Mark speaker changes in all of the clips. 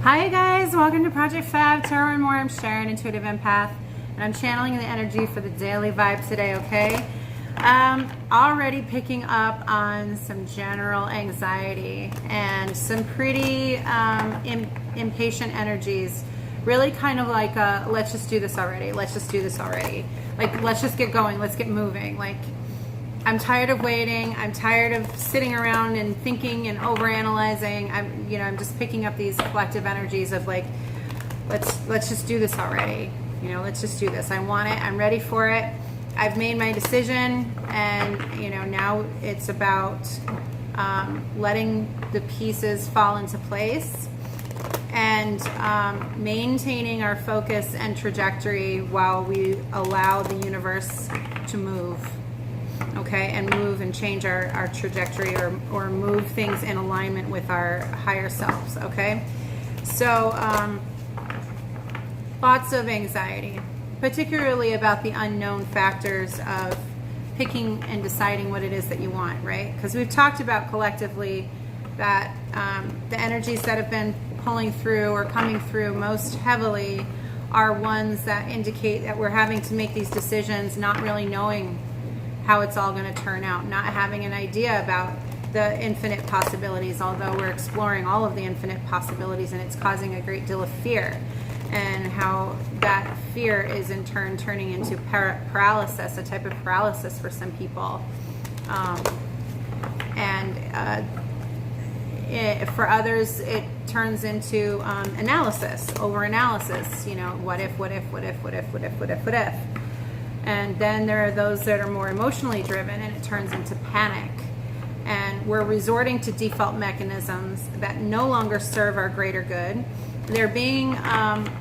Speaker 1: Hi guys, welcome to Project Fab Tarot and More. I'm Sharon, intuitive empath, and I'm channeling the energy for the daily vibe today, okay? Already picking up on some general anxiety and some pretty impatient energies. Really kind of like let's just do this already. Let's just do this already. Like, let's just get going. Let's get moving. Like, I'm tired of waiting. I'm tired of sitting around and thinking and overanalyzing. I'm just picking up these collective energies of like, let's just do this already. Let's just do this. I want it. I'm ready for it. I've made my decision, and now it's about letting the pieces fall into place and maintaining our focus and trajectory while we allow the universe to move. Okay, and move and change our trajectory or move things in alignment with our higher selves, okay? So, lots of anxiety, particularly about the unknown factors of picking and deciding what it is that you want, right? Because we've talked about collectively that the energies that have been pulling through or coming through most heavily are ones that indicate that we're having to make these decisions not really knowing how it's all going to turn out, not having an idea about the infinite possibilities, although we're exploring all of the infinite possibilities, and it's causing a great deal of fear, and how that fear is in turn turning into paralysis, a type of paralysis for some people. For others, it turns into analysis, over-analysis, what if. And then there are those that are more emotionally driven, and it turns into panic. And we're resorting to default mechanisms that no longer serve our greater good. They're being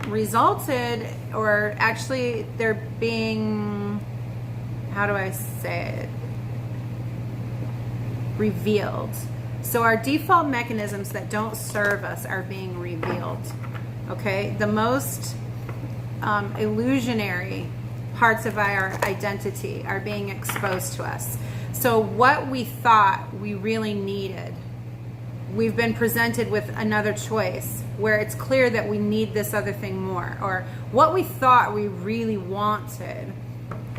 Speaker 1: resulted, or actually they're being, how do I say it? Revealed. So our default mechanisms that don't serve us are being revealed. Okay? The most illusionary parts of our identity are being exposed to us. So what we thought we really needed, we've been presented with another choice where it's clear that we need this other thing more, or what we thought we really wanted,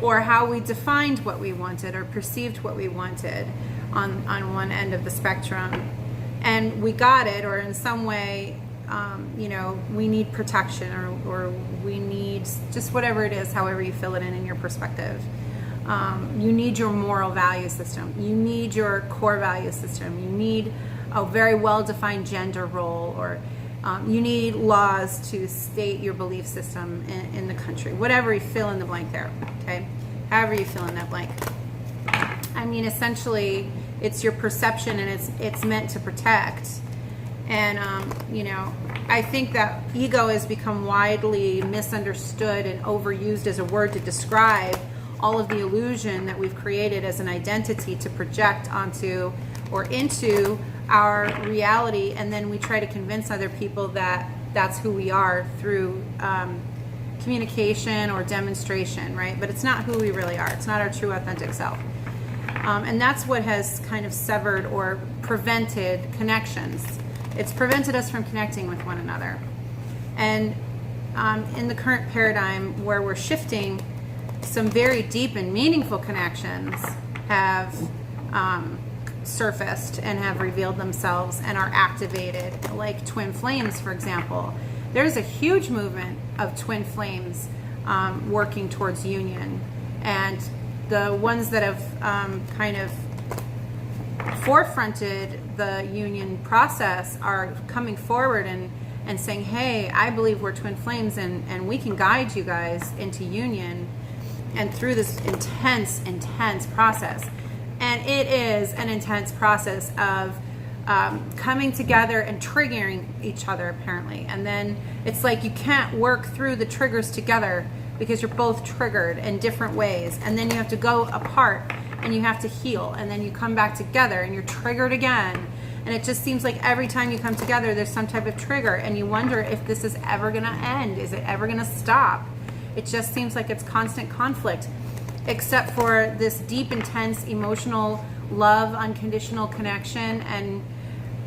Speaker 1: or how we defined what we wanted or perceived what we wanted on one end of the spectrum, and we got it, or in some way we need protection, or we need just whatever it is, however you fill it in your perspective. You need your moral value system. You need your core value system. You need a very well-defined gender role, or you need laws to state your belief system in the country. Whatever you fill in the blank there, okay? However you fill in that blank. I mean, essentially, it's your perception, and it's meant to protect. And, I think that ego has become widely misunderstood and overused as a word to describe all of the illusion that we've created as an identity to project onto or into our reality. And then we try to convince other people that that's who we are through communication or demonstration, right? But it's not who we really are. It's not our true authentic self. And that's what has kind of severed or prevented connections. It's prevented us from connecting with one another. And in the current paradigm where we're shifting, some very deep and meaningful connections have surfaced and have revealed themselves and are activated, like twin flames, for example. There's a huge movement of twin flames working towards union. And the ones that have kind of forefronted the union process are coming forward and saying, hey, I believe we're twin flames, and we can guide you guys into union and through this intense process. And it is an intense process of coming together and triggering each other, apparently. And then it's like you can't work through the triggers together because you're both triggered in different ways. And then you have to go apart and you have to heal, and then you come back together and you're triggered again. And it just seems like every time you come together, there's some type of trigger, and you wonder if this is ever going to end. Is it ever going to stop? It just seems like it's constant conflict, except for this deep, intense, emotional love, unconditional connection, and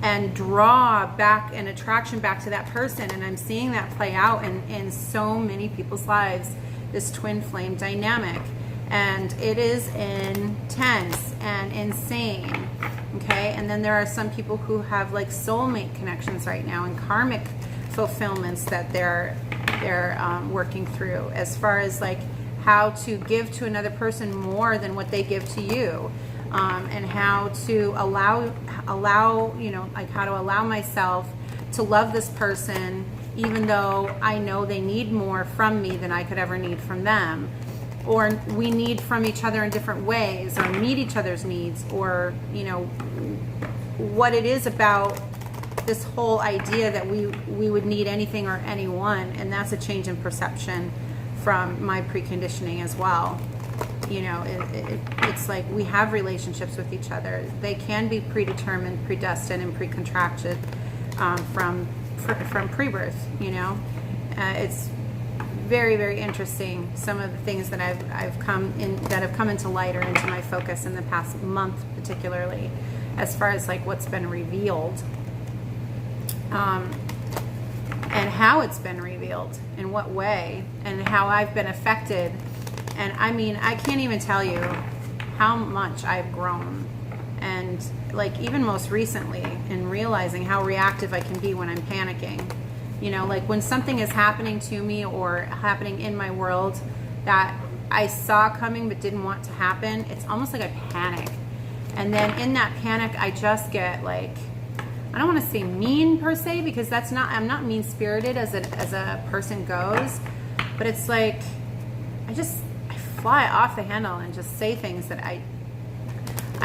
Speaker 1: and draw back an attraction back to that person. And I'm seeing that play out in so many people's lives, this twin flame dynamic. And it is intense and insane. Okay, and then there are some people who have like soulmate connections right now and karmic fulfillments that they're working through, as far as like how to give to another person more than what they give to you, and how to allow like how to allow myself to love this person even though I know they need more from me than I could ever need from them, or we need from each other in different ways, or meet each other's needs, or what it is about this whole idea that we would need anything or anyone. And that's a change in perception from my preconditioning as well. It's like we have relationships with each other. They can be predetermined, predestined, and pre-contracted from pre-birth. It's very, very interesting, some of the things that have come into light or into my focus in the past month, particularly as far as like what's been revealed, and how it's been revealed, in what way, and how I've been affected. And I mean, I can't even tell you how much I've grown, and like even most recently in realizing how reactive I can be when I'm panicking. Like when something is happening to me or happening in my world that I saw coming but didn't want to happen, it's almost like I panic. And then in that panic, I just get like, I don't want to say mean per se, because I'm not mean spirited as a person goes, but it's like, I fly off the handle and just say things that I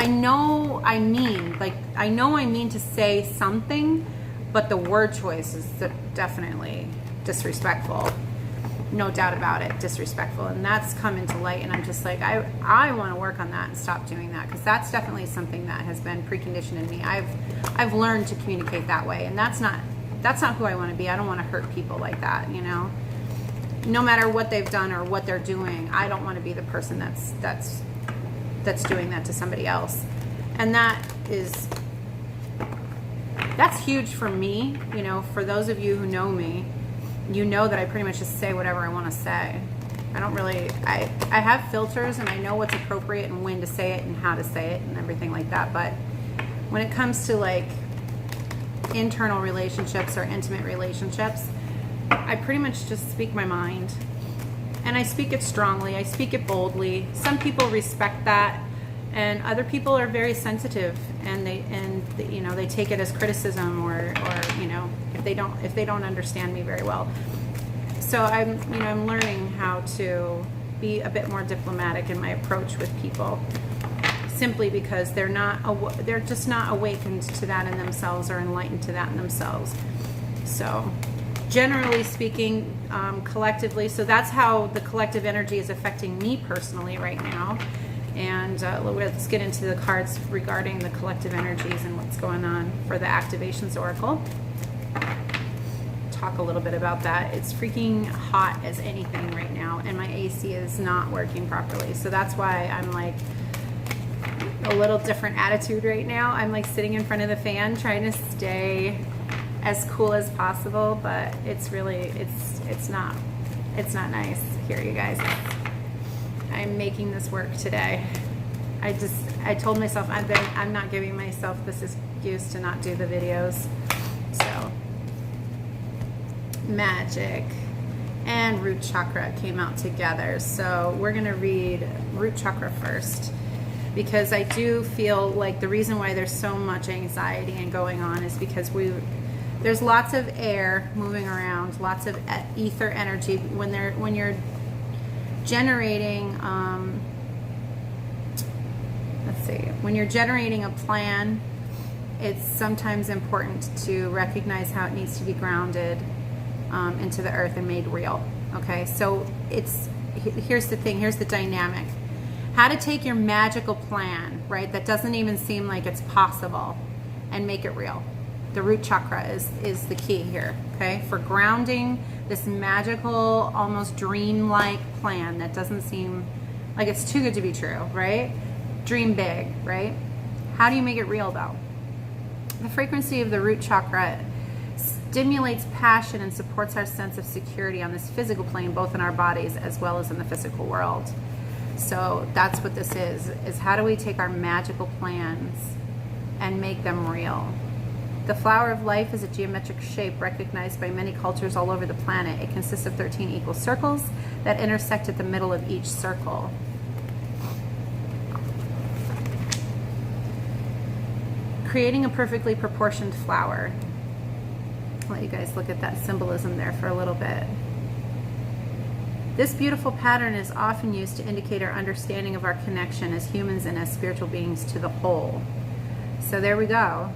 Speaker 1: know I mean. Like, I know I mean to say something, but the word choice is definitely disrespectful. No doubt about it, disrespectful. And that's come into light, and I'm just like, I want to work on that and stop doing that, because that's definitely something that has been preconditioned in me. I've learned to communicate that way, and that's not who I want to be. I don't want to hurt people like that, No matter what they've done or what they're doing, I don't want to be the person that's doing that to somebody else. And that's huge for me. For those of you who know me, that I pretty much just say whatever I want to say. I don't really, I have filters, and I know what's appropriate and when to say it and how to say it and everything like that. But when it comes to like internal relationships or intimate relationships, I pretty much just speak my mind, and I speak it strongly. I speak it boldly. Some people respect that, and other people are very sensitive, and they take it as criticism, or if they don't understand me very well. So I'm learning how to be a bit more diplomatic in my approach with people, simply because they're just not awakened to that in themselves, or enlightened to that in themselves. So generally speaking, collectively, so that's how the collective energy is affecting me personally right now. And let's get into the cards regarding the collective energies and what's going on for the Activations Oracle. Talk a little bit about that. It's freaking hot as anything right now, and my AC is not working properly. So that's why I'm like a little different attitude right now. I'm like sitting in front of the fan trying to stay as cool as possible, but it's really, it's not nice here, you guys. I'm making this work today. I told myself I'm not giving myself this excuse to not do the videos. So magic and root chakra came out together. So we're gonna read root chakra first, because I do feel like the reason why there's so much anxiety and going on is because there's lots of air moving around, lots of ether energy. When you're generating, when you're generating a plan, it's sometimes important to recognize how it needs to be grounded into the earth and made real. Okay, so here's the thing, here's the dynamic. How to take your magical plan, right, that doesn't even seem like it's possible, and make it real. The root chakra is the key here, okay, for grounding this magical, almost dream-like plan that doesn't seem like it's too good to be true, right? Dream big, right? How do you make it real, though? The frequency of the root chakra stimulates passion and supports our sense of security on this physical plane, both in our bodies as well as in the physical world. So that's what this is how do we take our magical plans and make them real? The flower of life is a geometric shape recognized by many cultures all over the planet. It consists of 13 equal circles that intersect at the middle of each circle. Creating a perfectly proportioned flower. I'll let you guys look at that symbolism there for a little bit. This beautiful pattern is often used to indicate our understanding of our connection as humans and as spiritual beings to the whole. So there we go.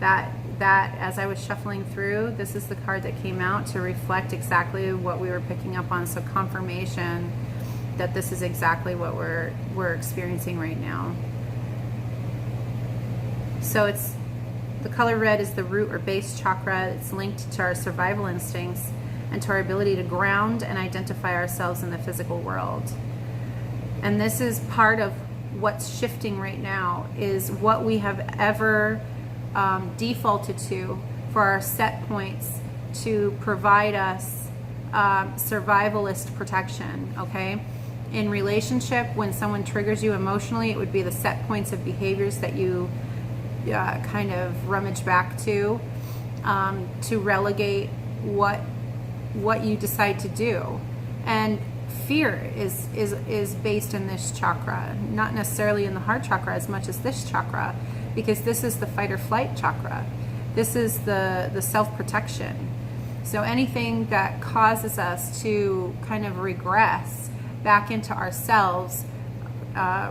Speaker 1: That as I was shuffling through, this is the card that came out to reflect exactly what we were picking up on. So confirmation that this is exactly what we're experiencing right now. So it's the color red is the root or base chakra. It's linked to our survival instincts and to our ability to ground and identify ourselves in the physical world. And this is part of what's shifting right now, is what we have ever defaulted to for our set points to provide us survivalist protection, okay? In relationship, when someone triggers you emotionally, it would be the set points of behaviors that you kind of rummage back to relegate what you decide to do. And fear is based in this chakra, not necessarily in the heart chakra as much as this chakra, because this is the fight or flight chakra. This is the self-protection. So anything that causes us to kind of regress back into ourselves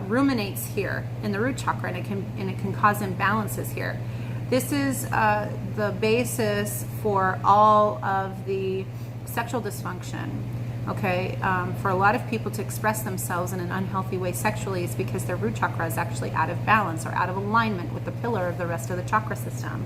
Speaker 1: ruminates here in the root chakra, and it can cause imbalances here. This is the basis for all of the sexual dysfunction. Okay, for a lot of people to express themselves in an unhealthy way sexually is because their root chakra is actually out of balance or out of alignment with the pillar of the rest of the chakra system.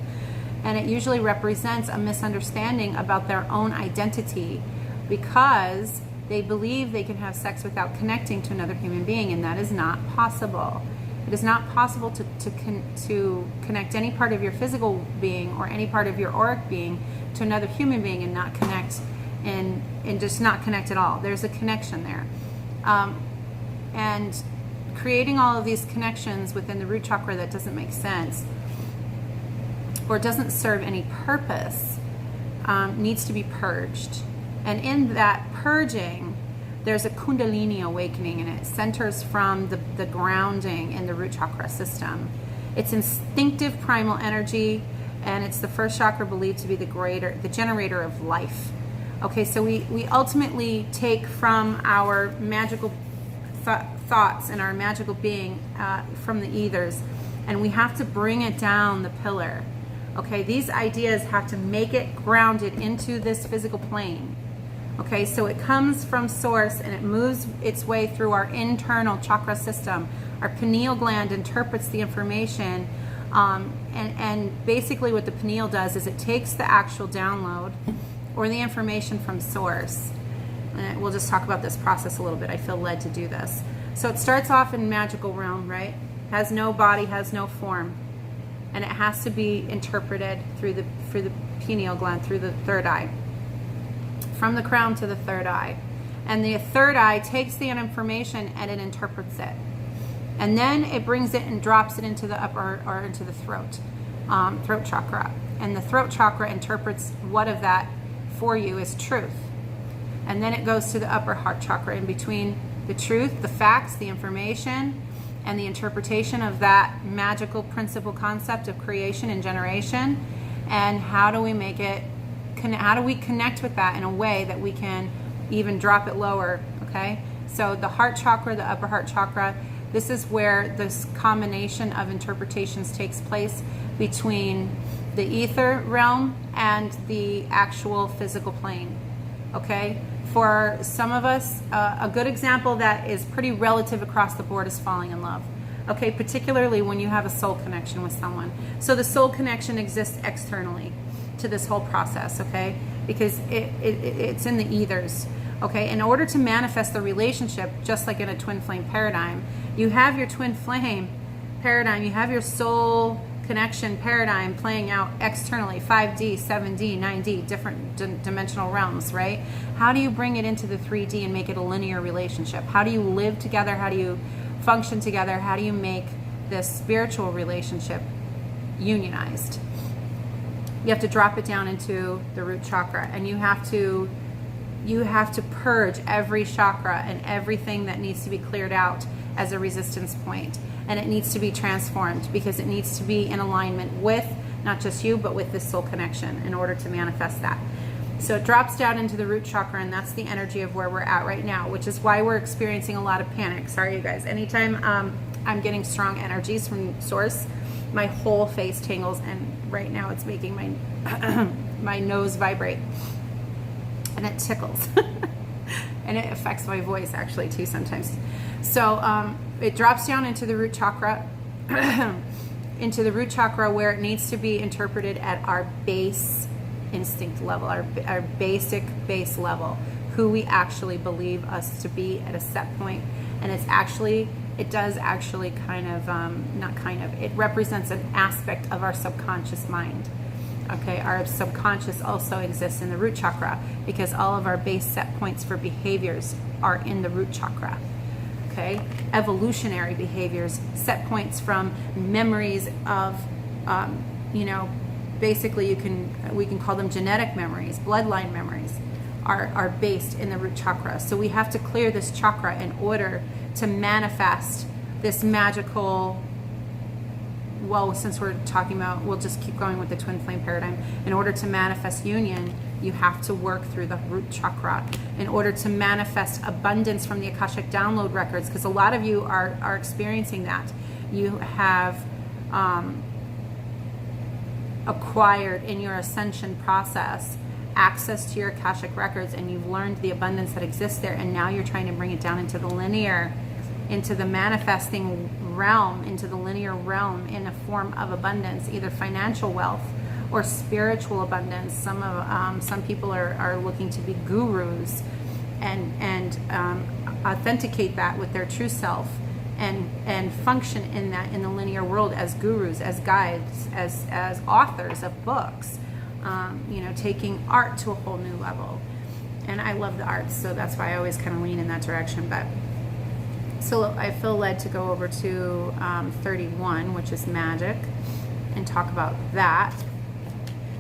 Speaker 1: And it usually represents a misunderstanding about their own identity, because they believe they can have sex without connecting to another human being, and that is not possible. It is not possible to connect any part of your physical being or any part of your auric being to another human being and not connect and just not connect at all. There's a connection there. And creating all of these connections within the root chakra that doesn't make sense or doesn't serve any purpose needs to be purged. And in that purging, there's a Kundalini awakening, and it centers from the grounding in the root chakra system. It's instinctive primal energy, and it's the first chakra believed to be the generator of life. Okay, so we ultimately take from our magical thoughts and our magical being from the ethers, and we have to bring it down the pillar. Okay, these ideas have to make it grounded into this physical plane. Okay, so it comes from source and it moves its way through our internal chakra system. Our pineal gland interprets the information, and basically what the pineal does is it takes the actual download or the information from source. And we'll just talk about this process a little bit. I feel led to do this. So it starts off in magical realm, right? Has no body, has no form. And it has to be interpreted through the pineal gland, through the third eye. From the crown to the third eye. And the third eye takes the information and it interprets it. And then it brings it and drops it into the upper, or into the throat chakra. And the throat chakra interprets what of that for you is truth. And then it goes to the upper heart chakra, in between the truth, the facts, the information, and the interpretation of that magical principle concept of creation and generation. And how do we make it, how do we connect with that in a way that we can even drop it lower, okay? So the heart chakra, the upper heart chakra, this is where this combination of interpretations takes place between the ether realm and the actual physical plane, okay? For some of us, a good example that is pretty relative across the board is falling in love, okay? Particularly when you have a soul connection with someone. So the soul connection exists externally to this whole process, okay? Because it's in the ethers, okay? In order to manifest the relationship, just like in a twin flame paradigm, you have your twin flame paradigm, you have your soul connection paradigm playing out externally, 5D, 7D, 9D, different dimensional realms, right? How do you bring it into the 3D and make it a linear relationship? How do you live together? How do you function together? How do you make this spiritual relationship unionized? You have to drop it down into the root chakra, and you have to purge every chakra and everything that needs to be cleared out as a resistance point. And it needs to be transformed because it needs to be in alignment with not just you, but with this soul connection in order to manifest that. So it drops down into the root chakra, and that's the energy of where we're at right now, which is why we're experiencing a lot of panic. Sorry, you guys. Anytime I'm getting strong energies from source, my whole face tingles, and right now it's making my my nose vibrate, and it tickles. And it affects my voice actually too sometimes. So it drops down into the root chakra, into the root chakra where it needs to be interpreted at our base instinct level, our basic base level, who we actually believe us to be at a set point. And it does actually it represents an aspect of our subconscious mind. Okay, our subconscious also exists in the root chakra because all of our base set points for behaviors are in the root chakra. Okay, evolutionary behaviors, set points from memories of, basically we can call them genetic memories, bloodline memories, are based in the root chakra. So we have to clear this chakra in order to manifest this magical. Well, since we're talking about, we'll just keep going with the twin flame paradigm. In order to manifest union, you have to work through the root chakra. In order to manifest abundance from the Akashic download records, because a lot of you are experiencing that. You have acquired in your ascension process access to your Akashic records, and you've learned the abundance that exists there, and now you're trying to bring it down into the linear, into the manifesting realm, into the linear realm in a form of abundance, either financial wealth or spiritual abundance. Some people are looking to be gurus and authenticate that with their true self and function in the linear world as gurus, as guides, as authors of books, taking art to a whole new level. And I love the arts, so that's why I always kind of lean in that direction. But so I feel led to go over to 31, which is magic, and talk about that.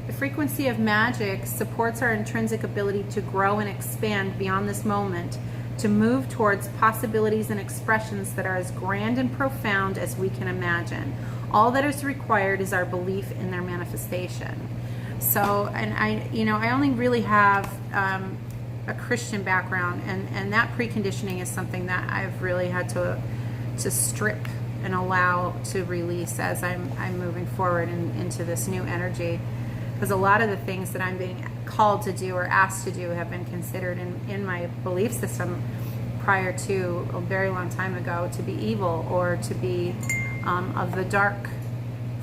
Speaker 1: The frequency of magic supports our intrinsic ability to grow and expand beyond this moment, to move towards possibilities and expressions that are as grand and profound as we can imagine. All that is required is our belief in their manifestation. So, and I only really have a Christian background, and that preconditioning is something that I've really had to strip and allow to release as I'm moving forward into this new energy, because a lot of the things that I'm being called to do or asked to do have been considered in my belief system prior to a very long time ago to be evil or to be of the dark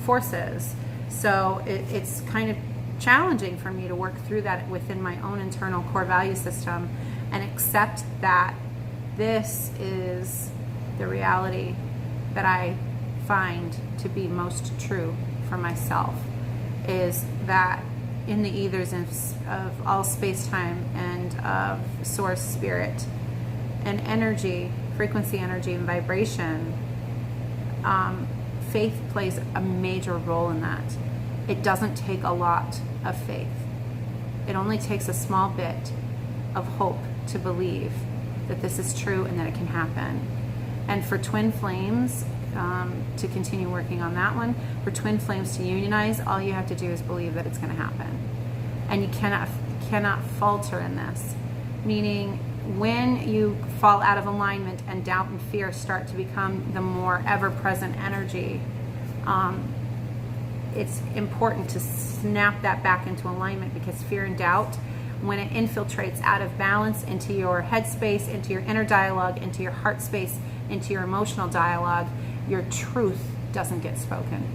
Speaker 1: forces. So it's kind of challenging for me to work through that within my own internal core value system and accept that this is the reality that I find to be most true for myself, is that in the ethers of all space-time and of source spirit and energy, frequency, energy, and vibration, faith plays a major role in that. It doesn't take a lot of faith. It only takes a small bit of hope to believe that this is true and that it can happen. And for twin flames, to continue working on that one, for twin flames to unionize, all you have to do is believe that it's going to happen. And you cannot falter in this. Meaning, when you fall out of alignment and doubt and fear start to become the more ever-present energy, it's important to snap that back into alignment, because fear and doubt, when it infiltrates out of balance into your head space, into your inner dialogue, into your heart space, into your emotional dialogue, your truth doesn't get spoken.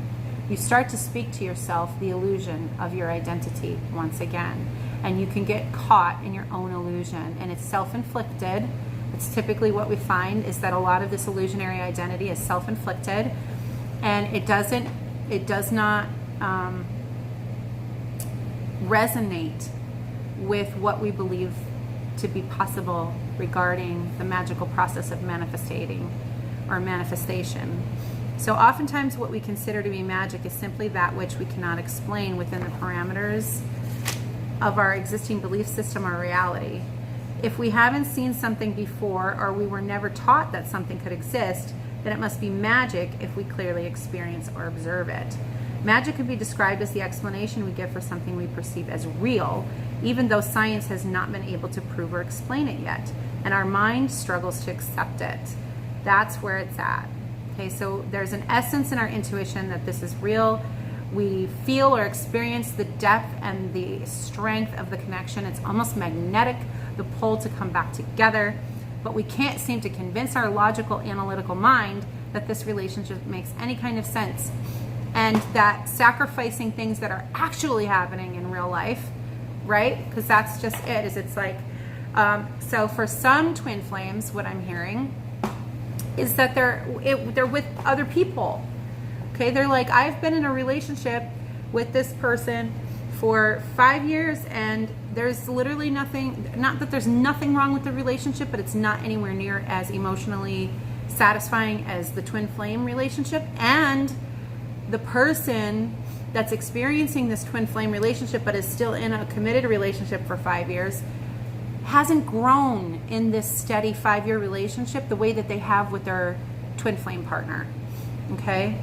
Speaker 1: You start to speak to yourself the illusion of your identity once again, and you can get caught in your own illusion, and it's self-inflicted. It's typically what we find is that a lot of this illusionary identity is self-inflicted, and it doesn't it does not resonate with what we believe to be possible regarding the magical process of manifesting or manifestation. So oftentimes what we consider to be magic is simply that which we cannot explain within the parameters of our existing belief system or reality. If we haven't seen something before, or we were never taught that something could exist, then it must be magic if we clearly experience or observe it. Magic can be described as the explanation we give for something we perceive as real, even though science has not been able to prove or explain it yet, and our mind struggles to accept it. That's where it's at. Okay, so there's an essence in our intuition that this is real. We feel or experience the depth and the strength of the connection. It's almost magnetic, the pull to come back together, but we can't seem to convince our logical, analytical mind that this relationship makes any kind of sense, and that sacrificing things that are actually happening in real life, right? Because that's just it, is it's like, so for some twin flames, what I'm hearing is that they're with other people. Okay, they're like, I've been in a relationship with this person for 5 years, and there's literally nothing, not that there's nothing wrong with the relationship, but it's not anywhere near as emotionally satisfying as the twin flame relationship. And the person that's experiencing this twin flame relationship but is still in a committed relationship for 5 years hasn't grown in this steady 5-year relationship the way that they have with their twin flame partner. Okay?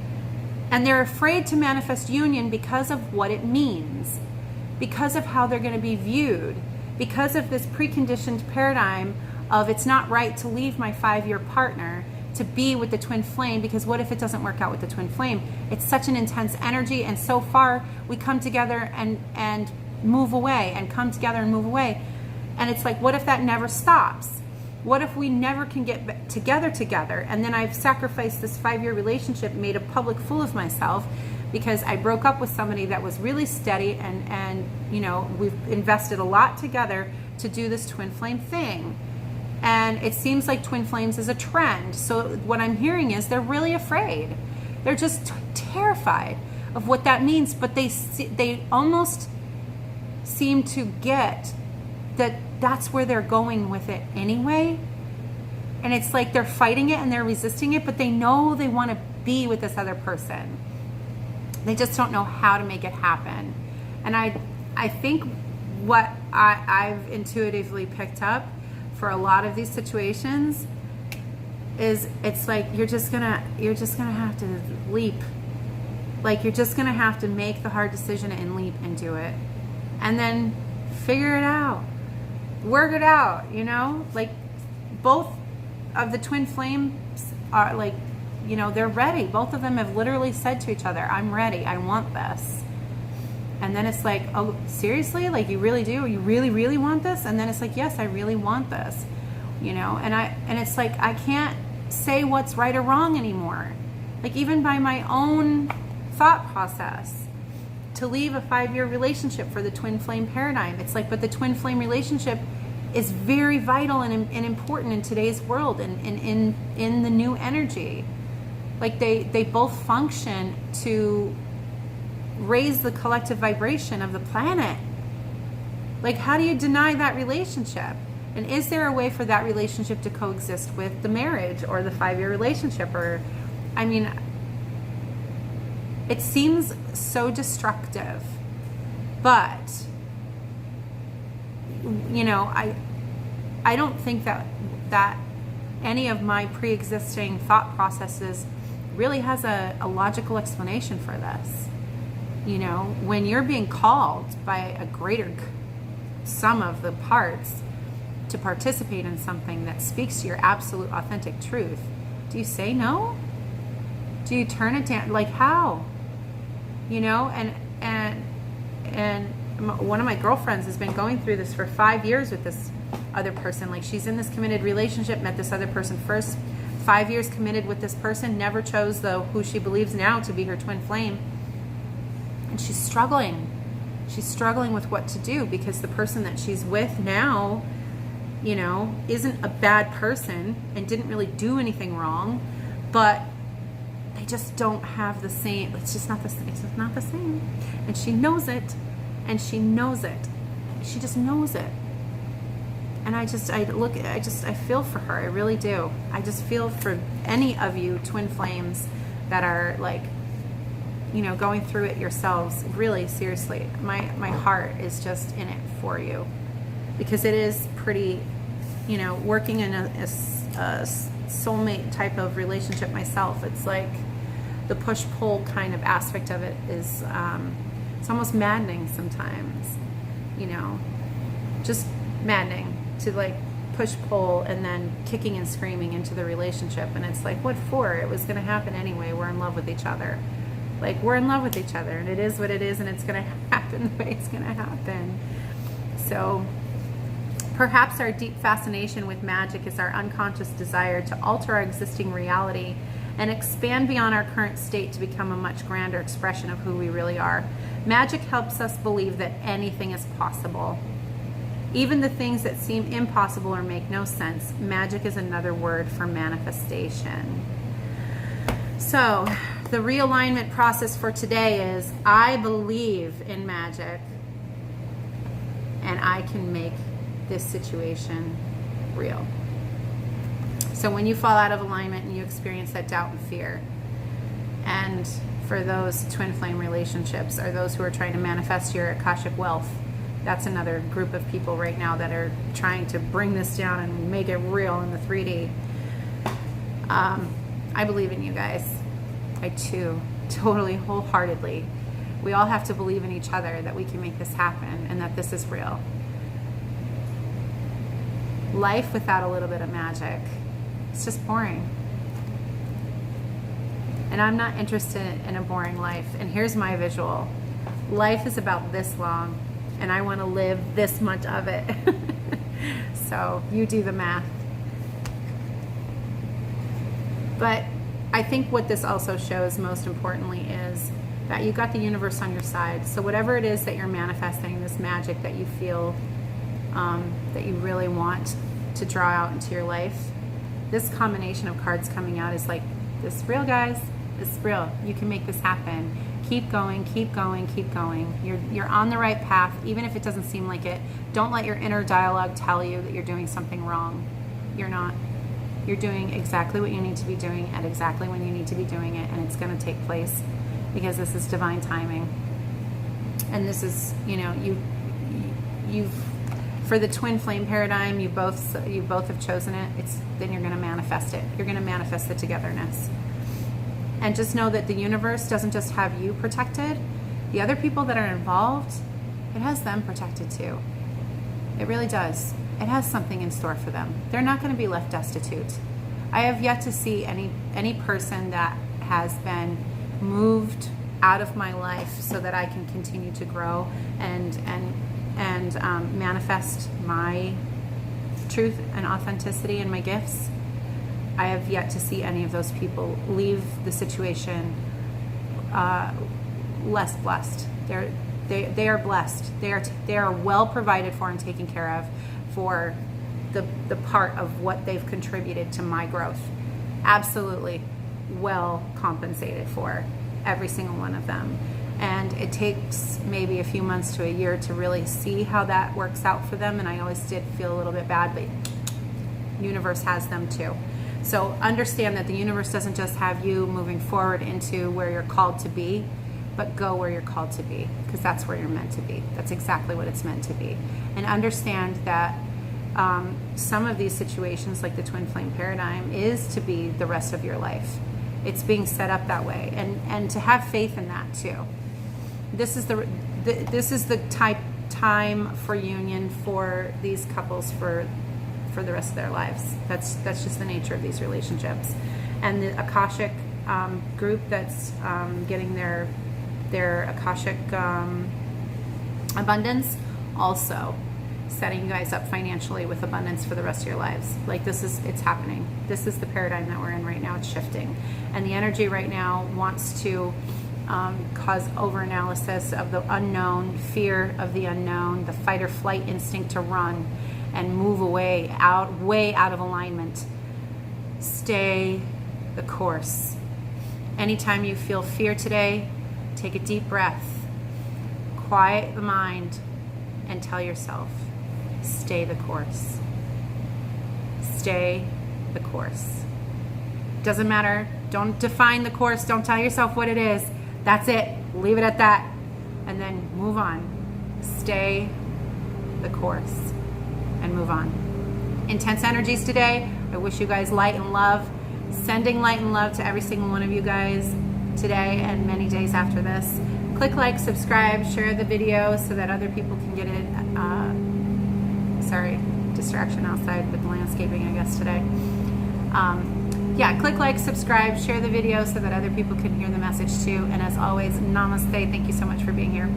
Speaker 1: And they're afraid to manifest union because of what it means, because of how they're going to be viewed, because of this preconditioned paradigm of it's not right to leave my 5-year partner to be with the twin flame, because what if it doesn't work out with the twin flame? It's such an intense energy, and so far we come together and move away, and come together and move away. And it's like, what if that never stops? What if we never can get together, and then I've sacrificed this 5-year relationship, made a public fool of myself because I broke up with somebody that was really steady, and you know, we've invested a lot together to do this twin flame thing. And it seems like twin flames is a trend. So what I'm hearing is they're really afraid. They're just terrified of what that means, but they almost seem to get that that's where they're going with it anyway. And it's like they're fighting it and they're resisting it, but they know they want to be with this other person. They just don't know how to make it happen. And I think what I've intuitively picked up for a lot of these situations is it's like you're just gonna have to leap. Like you're just gonna have to make the hard decision and leap and do it, and then figure it out. Work it out, you know? Like both of the twin flames are like, you know, they're ready. Both of them have literally said to each other, I'm ready, I want this. And then it's like, oh, seriously? Like you really do? You really, really want this? And then it's like, yes, I really want this. You know, and it's like I can't say what's right or wrong anymore. Like even by my own thought process. To leave a 5-year relationship for the twin flame paradigm. It's like, but the twin flame relationship is very vital and important in today's world and in the new energy. Like they both function to raise the collective vibration of the planet. Like how do you deny that relationship? And is there a way for that relationship to coexist with the marriage or the 5-year relationship? Or, I mean, it seems so destructive, but you know, I don't think that any of my pre-existing thought processes really has a logical explanation for this. You know, when you're being called by a greater sum of the parts to participate in something that speaks to your absolute authentic truth, do you say no? Do you turn it down? Like how? You know, and one of my girlfriends has been going through this for 5 years with this other person. Like she's in this committed relationship, met this other person first, 5 years committed with this person, never chose who she believes now to be her twin flame. And she's struggling. She's struggling with what to do because the person that she's with now, you know, isn't a bad person and didn't really do anything wrong, but they just don't have the same, it's just not the same, it's just not the same. And she knows it, and she knows it. She just knows it. And I feel for her. I really do. I just feel for any of you twin flames that are like, you know, going through it yourselves. Really, seriously, my heart is just in it for you, because it is pretty, you know, working in a soulmate type of relationship myself. It's like the push-pull kind of aspect of it is, it's almost maddening sometimes, you know, just maddening to like push-pull and then kicking and screaming into the relationship. And it's like, what for? It was going to happen anyway. We're in love with each other. Like, we're in love with each other, and it is what it is, and it's going to happen the way it's going to happen. So perhaps our deep fascination with magic is our unconscious desire to alter our existing reality and expand beyond our current state to become a much grander expression of who we really are. Magic helps us believe that anything is possible. Even the things that seem impossible or make no sense. Magic is another word for manifestation. So the realignment process for today is, I believe in magic, and I can make this situation real. So when you fall out of alignment and you experience that doubt and fear, and for those twin flame relationships, or those who are trying to manifest your Akashic wealth, that's another group of people right now that are trying to bring this down and make it real in the 3D. I believe in you guys. I too, totally, wholeheartedly. We all have to believe in each other that we can make this happen and that this is real. Life without a little bit of magic, it's just boring. And I'm not interested in a boring life. And here's my visual. Life is about this long, and I want to live this much of it. So you do the math. But I think what this also shows, most importantly, is that you got the universe on your side. So whatever it is that you're manifesting, this magic that you feel that you really want to draw out into your life, this combination of cards coming out is like, this is real, guys. This is real. You can make this happen. Keep going, keep going, keep going. You're on the right path, even if it doesn't seem like it. Don't let your inner dialogue tell you that you're doing something wrong. You're not. You're doing exactly what you need to be doing at exactly when you need to be doing it, and it's going to take place because this is divine timing. And this is, you know, you've for the twin flame paradigm, you both have chosen it. Then you're going to manifest it. You're going to manifest the togetherness. And just know that the universe doesn't just have you protected. The other people that are involved, it has them protected too. It really does. It has something in store for them. They're not going to be left destitute. I have yet to see any person that has been moved out of my life so that I can continue to grow and manifest my truth and authenticity and my gifts. I have yet to see any of those people leave the situation less blessed. They are blessed. They are well provided for and taken care of for the part of what they've contributed to my growth. Absolutely well compensated for, every single one of them. And it takes maybe a few months to a year to really see how that works out for them. And I always did feel a little bit bad, but the universe has them too. So understand that the universe doesn't just have you moving forward into where you're called to be, but go where you're called to be, because that's where you're meant to be. That's exactly what it's meant to be. And understand that some of these situations, like the twin flame paradigm, is to be the rest of your life. It's being set up that way, and to have faith in that too. This is the time for union for these couples for the rest of their lives. That's just the nature of these relationships. And the Akashic group that's getting their Akashic abundance, also setting you guys up financially with abundance for the rest of your lives. Like, it's happening. This is the paradigm that we're in right now. It's shifting. And the energy right now wants to cause overanalysis of the unknown, fear of the unknown, the fight or flight instinct to run and move way out of alignment. Stay the course. Anytime you feel fear today, take a deep breath, quiet the mind, and tell yourself, stay the course. Stay the course. Doesn't matter. Don't define the course. Don't tell yourself what it is. That's it. Leave it at that. And then move on. Stay the course and move on. Intense energies today. I wish you guys light and love. Sending light and love to every single one of you guys today and many days after this. Click like, subscribe, share the video so that other people can get it. Sorry, distraction outside with landscaping, I guess, today. Yeah, click like, subscribe, share the video so that other people can hear the message too. And as always, namaste. Thank you so much for being here.